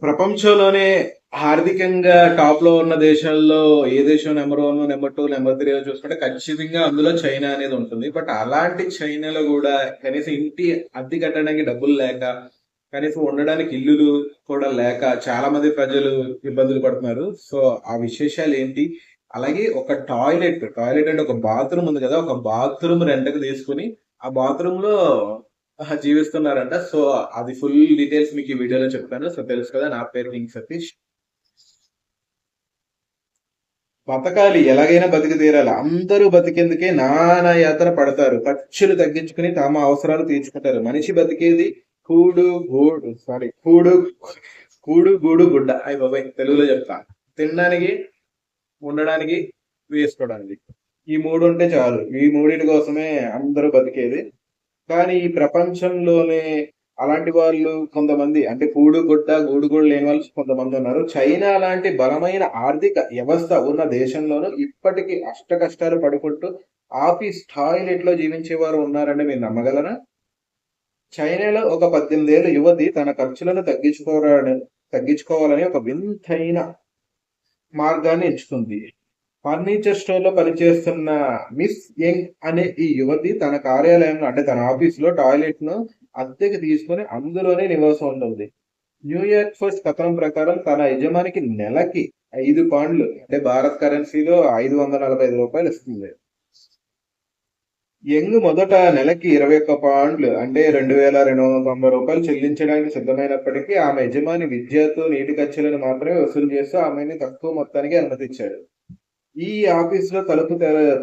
ప్రపంచంలోనే ఆర్థికంగా టాప్ లో ఉన్న దేశాల్లో ఏ దేశం నెంబర్ 1, నెంబర్ 2, నెంబర్ 3 చూసుకుంటే ఖచ్చితంగా అందులో చైనా అనేది ఉంటుంది. బట్ అలాంటి చైనాలో కూడా కనీసం ఇంటి అద్దె కట్టడానికి డబ్బులు లేక, కనీసం ఉండడానికి ఇల్లులు కూడా లేక చాలా మంది ప్రజలు ఇబ్బందులు పడుతున్నారు. సో ఆ విశేషాలు ఏంటి? అలాగే ఒక టాయిలెట్ అంటే ఒక బాత్రూమ్ ఉంది కదా, ఒక బాత్రూమ్ రెంట్కి తీసుకుని ఆ బాత్రూమ్ లో జీవిస్తున్నారంట. సో అది ఫుల్ డీటెయిల్స్ మీకు ఈ వీడియోలో చెప్తాను. సో తెలుసు కదా, నా పేరు కింగ్ సతీష్. బతకాలి, ఎలాగైనా బతికి తీరాలి. అందరూ బతికేందుకే నానా యాతన పడతారు. ఖర్చులు తగ్గించుకుని తమ అవసరాలు తీర్చుకుంటారు. మనిషి బతికేది కూడు గూడు సారీ కూడు కూడు గూడు గుడ్డ. అయ్యి బాబాయ్, తెలుగులో చెప్తా. తినడానికి, ఉండడానికి, వేసుకోవడానికి. ఈ మూడు ఉంటే చాలు. ఈ మూడింటి కోసమే అందరూ బతికేది. కానీ ఈ ప్రపంచంలోనే అలాంటి వాళ్ళు కొంతమంది, అంటే కూడు గుడ్డ గూడు కూడా లేని వాళ్ళు కొంతమంది ఉన్నారు. చైనా లాంటి బలమైన ఆర్థిక వ్యవస్థ ఉన్న దేశంలోనూ ఇప్పటికీ అష్ట కష్టాలు పడుకుంటూ ఆఫీస్ టాయిలెట్ లో జీవించే వారు ఉన్నారని మీరు నమ్మగలరా? చైనాలో ఒక 18 ఏళ్ల యువతి తన ఖర్చులను తగ్గించుకోవాలని ఒక వింతైన మార్గాన్ని ఎంచుకుంది. ఫర్నిచర్ స్టోర్ లో పనిచేస్తున్న మిస్ యంగ్ అనే ఈ యువతి తన కార్యాలయంలో, అంటే తన ఆఫీస్ లో టాయిలెట్ ను అద్దెకి తీసుకుని అందులోనే నివాసం ఉంటుంది. న్యూయార్క్ పోస్ట్ కథనం ప్రకారం తన యజమానికి నెలకి 5 పౌండ్లు, అంటే భారత్ కరెన్సీలో రూ. 545 ఇస్తుంది. యంగ్ మొదట నెలకి 21 పౌండ్లు, అంటే రూ. 2290 చెల్లించడానికి సిద్ధమైనప్పటికీ ఆమె యజమాని విద్యతో నీటి ఖర్చులను మాత్రమే వసూలు చేస్తూ ఆమెని తక్కువ మొత్తానికి అనుమతించాడు. ఈ ఆఫీసులో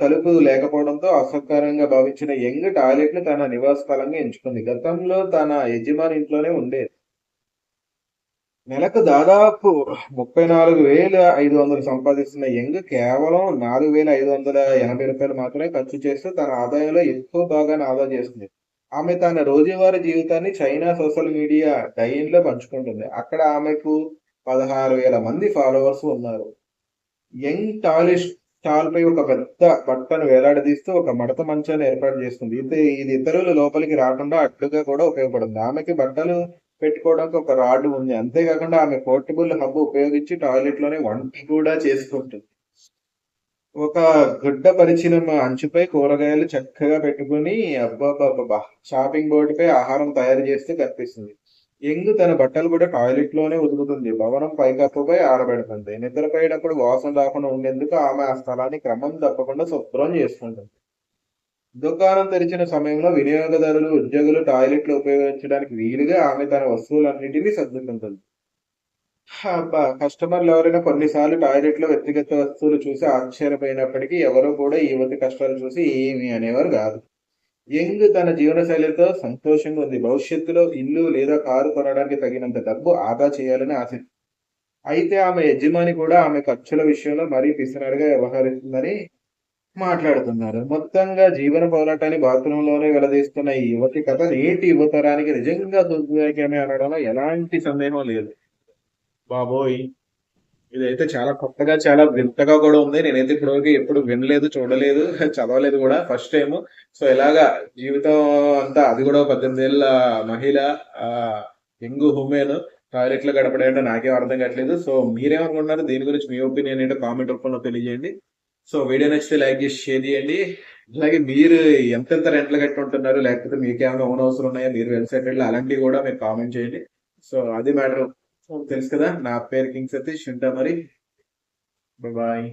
తలుపు లేకపోవడంతో అసహ్యకరంగా భావించిన యంగ్ టాయిలెట్ ను తన నివాస స్థలంగా ఎంచుకుంది. గతంలో తన యజమాని ఇంట్లోనే ఉండేది. నెలకు దాదాపు 34,500 సంపాదిస్తున్న యంగ్ కేవలం రూ. 4,580 మాత్రమే ఖర్చు చేస్తూ తన ఆదాయంలో ఎక్కువ భాగాన్ని ఆదా చేస్తుంది. ఆమె తన రోజువారీ జీవితాన్ని చైనా సోషల్ మీడియా డైన్ లో పంచుకుంటుంది. అక్కడ ఆమెకు 16,000 మంది ఫాలోవర్స్ ఉన్నారు. యంగ్ టాయిలెట్ స్టాల్ పై ఒక పెద్ద బట్టను వేలాడదీస్తూ ఒక మడత మంచాన్ని ఏర్పాటు చేస్తుంది. ఇది ఇతరులు లోపలికి రాకుండా అడ్డుగా కూడా ఉపయోగపడుతుంది. ఆమెకి బట్టలు పెట్టుకోవడానికి ఒక రాడ్ ఉంది. అంతేకాకుండా ఆమె పోర్టబుల్ హబ్ ఉపయోగించి టాయిలెట్ లోనే వంట కూడా చేసుకుంటుంది. ఒక గుడ్డ పరిచిన అంచుపై కూరగాయలు చక్కగా పెట్టుకుని అబ్బాబ్బాబ్బా షాపింగ్ బోర్డుపై ఆహారం తయారు చేస్తూ కనిపిస్తుంది. యంగ్ తన బట్టలు కూడా టాయిలెట్ లోనే ఉతుకుతుంది. భవనం పైకప్పుపై ఆరబెడుతుంది. నిద్రపోయేటప్పుడు వాసన రాకుండా ఉండేందుకు ఆమె ఆ స్థలాన్ని క్రమం తప్పకుండా శుభ్రం చేసుకుంటుంది. దుకాణం తెరిచిన సమయంలో వినియోగదారులు, ఉద్యోగులు టాయిలెట్లు ఉపయోగించడానికి వీలుగా ఆమె తన వస్తువులన్నింటినీ సర్దుకుంటుంది. అబ్బా! కస్టమర్లు ఎవరైనా కొన్నిసార్లు టాయిలెట్ లో వ్యక్తిగత వస్తువులు చూసి ఆశ్చర్యపోయినప్పటికీ ఎవరూ కూడా ఈ యువతి కష్టాలు చూసి ఏమీ అనేవారు కాదు. యంగ్ తన జీవనశైలితో సంతోషంగా ఉంది. భవిష్యత్తులో ఇల్లు లేదా కారు కొనడానికి తగినంత డబ్బు ఆదా చేయాలని ఆశ. అయితే ఆమె యజమాని కూడా ఆమె ఖర్చుల విషయంలో మరీ పిసినారిగా వ్యవహరిస్తుందని మాట్లాడుతున్నారు. మొత్తంగా జీవన పోరాటాన్ని బాత్రూంలోనే వెల్లదీస్తున్న ఈ యువతి కథ నేటి యువతరానికి నిజంగా స్ఫూర్తిదాయకమే అనడంలో ఎలాంటి సందేహం లేదు. బాబోయ్! ఇదైతే చాలా కొత్తగా, చాలా వింతగా కూడా ఉంది. నేనైతే ఇప్పటివరకు ఎప్పుడు వినలేదు, చూడలేదు, చదవలేదు కూడా. First time. సో ఇలాగా జీవితం అంతా, అది కూడా 18 ఏళ్ళ మహిళ, యంగ్ ఉమెన్ టాయిలెట్ లో గడపడం అంటే నాకేం అర్థం కావట్లేదు. సో మీరేమనుకుంటున్నారు దీని గురించి? మీ ఒపీనియన్ ఏంటో కామెంట్ రూపంలో తెలియజేయండి. సో వీడియో నచ్చితే లైక్ చేసి షేర్ చేయండి. అలాగే మీరు ఎంతెంత రెంట్లు కట్టి ఉంటున్నారు, లేకపోతే మీకేమైనా ఓన్ హౌస్ ఉన్నాయా, మీరు వెబ్సైట్ అలాంటివి కూడా మీరు కామెంట్ చేయండి. సో అది మ్యాటర్. తెలుసు కదా, నా పేరు కింగ్ సతీష్. ఉంటా మరి. బాయ్.